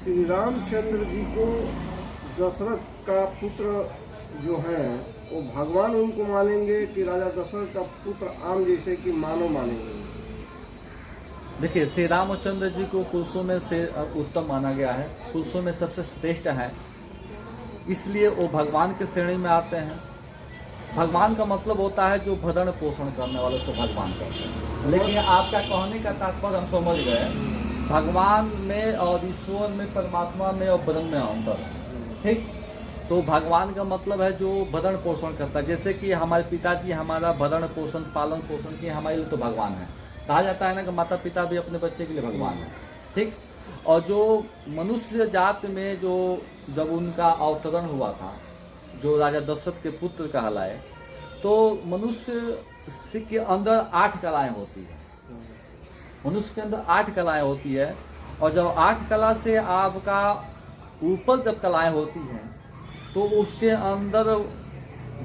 श्री रामचंद्र जी को दशरथ का पुत्र जो है वो भगवान उनको मानेंगे कि राजा दशरथ का पुत्र आम जैसे कि मानव मानेंगे? देखिए, श्री रामचंद्र जी को पुरुषों में से उत्तम माना गया है, पुरुषों में सबसे श्रेष्ठ है, इसलिए वो भगवान के श्रेणी में आते हैं। भगवान का मतलब होता है जो भरण पोषण करने वाले को भगवान कहते हैं। लेकिन आपका कहने का तात्पर्य हम समझ गए, भगवान में और ईश्वर में, परमात्मा में और ब्रह्म में अंतर है। ठीक, तो भगवान का मतलब है जो भरण पोषण करता है। जैसे कि हमारे पिताजी हमारा भरण पोषण, पालन पोषण किए, हमारे लिए तो भगवान है। कहा जाता है ना कि माता पिता भी अपने बच्चे के लिए भगवान है। ठीक, और जो मनुष्य जात में जो जब उनका अवतरण हुआ था, जो राजा दशरथ के पुत्र कहलाए, तो मनुष्य के अंदर 8 कलाएं होती है। मनुष्य के अंदर 8 कलाएं होती है, और जब 8 कला से आपका ऊपर जब कलाएं होती हैं तो उसके अंदर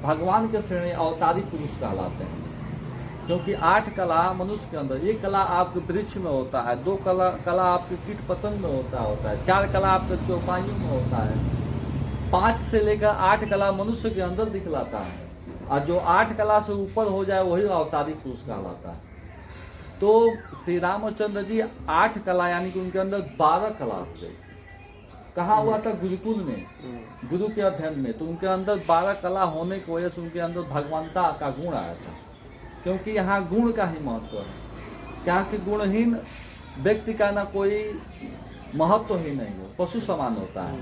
भगवान के श्रेणी अवतारी पुरुष कहलाते हैं। क्योंकि 8 कला मनुष्य के अंदर, एक कला आपके वृक्ष में होता है, 2 कला आपके कीट पतंग में होता है, 4 कला आपके चौपाइयों में होता है, 5 से लेकर 8 कला मनुष्य के अंदर दिखलाता है। और जो 8 कला से ऊपर हो जाए वही अवतारी पुरुष कहलाता है। तो श्री रामचंद्र जी 8 कला यानी कि उनके अंदर 12 कला थे। कहा हुआ था गुरुकुल में, गुरु के अध्ययन में, तो उनके अंदर 12 कला होने की वजह से उनके अंदर भगवंता का गुण आया था। क्योंकि यहाँ गुण का ही महत्व है, क्या कि गुणहीन व्यक्ति का ना कोई महत्व ही नहीं हो, पशु समान होता है।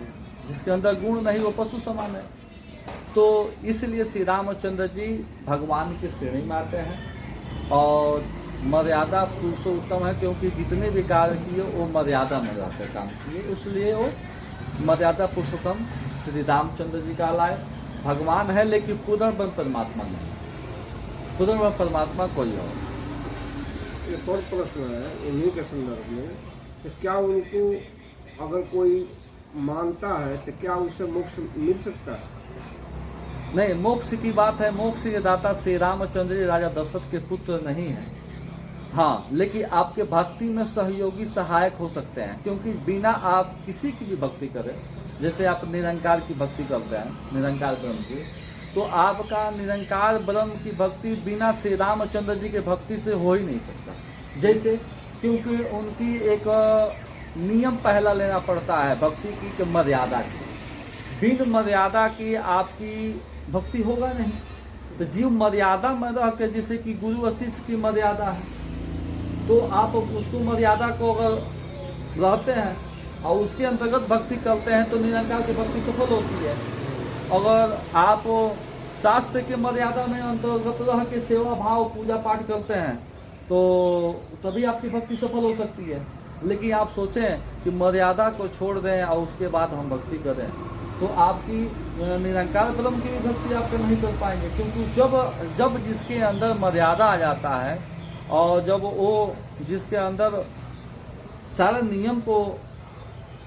जिसके अंदर गुण नहीं वो पशु समान है। तो इसलिए श्री रामचंद्र जी भगवान की श्रेणी में आते हैं और मर्यादा पुरुषोत्तम है, क्योंकि जितने भी कार्य किए वो मर्यादा में रहकर काम किए, इसलिए वो मर्यादा पुरुषोत्तम श्री रामचंद्र जी का लाए। भगवान है लेकिन पूर्ण ब्रह्म परमात्मा नहीं, पूर्ण ब्रह्म परमात्मा कोई और। एक और प्रश्न है इन्हीं के संदर्भ में, तो क्या उनको अगर कोई मानता है तो क्या उसे मोक्ष मिल सकता है? नहीं, मोक्ष की बात है, मोक्ष के दाता श्री रामचंद्र जी राजा दशरथ के पुत्र नहीं है। हाँ, लेकिन आपके भक्ति में सहयोगी सहायक हो सकते हैं, क्योंकि बिना आप किसी की भी भक्ति करें, जैसे आप निरंकार की भक्ति करते हैं, निरंकार ब्रह्म की, तो आपका निरंकार ब्रह्म की भक्ति बिना श्री रामचंद्र जी के भक्ति से हो ही नहीं सकता। जैसे, क्योंकि उनकी एक नियम पहला लेना पड़ता है भक्ति की मर्यादा की। बिन मर्यादा की आपकी भक्ति होगा नहीं। तो जीव मर्यादा में रह के, जैसे कि गुरु और शिष्य की मर्यादा है, तो आप उसको मर्यादा को अगर रहते हैं और उसके अंतर्गत भक्ति करते हैं तो निरंकार की भक्ति सफल होती है। अगर आप शास्त्र के मर्यादा में अंतर्गत रह के सेवा भाव पूजा पाठ करते हैं तो तभी आपकी भक्ति सफल हो सकती है। लेकिन आप सोचें कि मर्यादा को छोड़ दें और उसके बाद हम भक्ति करें, तो आपकी निरंकार ब्रह्म की भी भक्ति आप नहीं कर पाएंगे। क्योंकि जब जिसके अंदर मर्यादा आ जाता है और जब वो जिसके अंदर सारे नियम को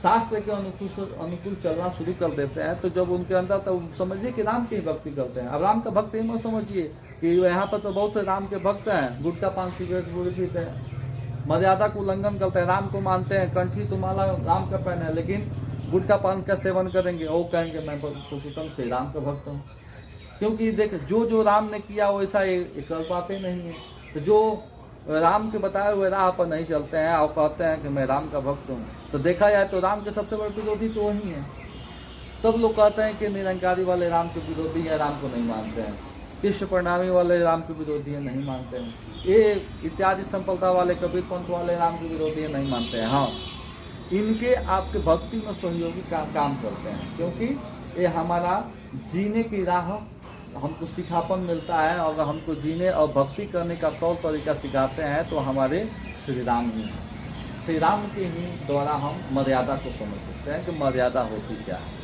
शास्त्र के अनुकूल चलना शुरू कर देते हैं, तो जब उनके अंदर, तो समझिए कि राम की ही भक्ति करते हैं। अब राम का भक्त ही मत समझिए कि यहाँ पर तो बहुत से राम के भक्त हैं, गुटखा पान सिगरेट बुरी पीते हैं, मर्यादा को उल्लंघन करते हैं, राम को मानते हैं, कंठी तो माला राम का पहने है, लेकिन गुटखा पान का सेवन करेंगे, वो कहेंगे मैं पुरुषोत्तम श्री राम का भक्त हूँ। क्योंकि देख, जो राम ने किया वैसा ये कर पाते नहीं है। तो जो राम के बताए हुए राह पर नहीं चलते हैं और कहते हैं कि मैं राम का भक्त हूँ, तो देखा जाए तो राम के सबसे बड़े विरोधी तो वही हैं। तब लोग कहते हैं कि निरंकारी वाले राम के विरोधी हैं, राम को नहीं मानते हैं, कृष्ण प्रणामी वाले राम के विरोधी हैं, नहीं मानते हैं, ये इत्यादि संपदा वाले, कबीर पंथ वाले राम के विरोधी हैं, नहीं मानते हैं। हाँ, इनके आपके भक्ति में सहयोगी काम करते हैं, क्योंकि ये हमारा जीने की राह हमको सिखापन मिलता है, और हमको जीने और भक्ति करने का तौर तरीका सिखाते हैं तो हमारे श्री राम ही हैं। श्री राम के ही द्वारा हम मर्यादा को समझ सकते हैं कि मर्यादा होती क्या है।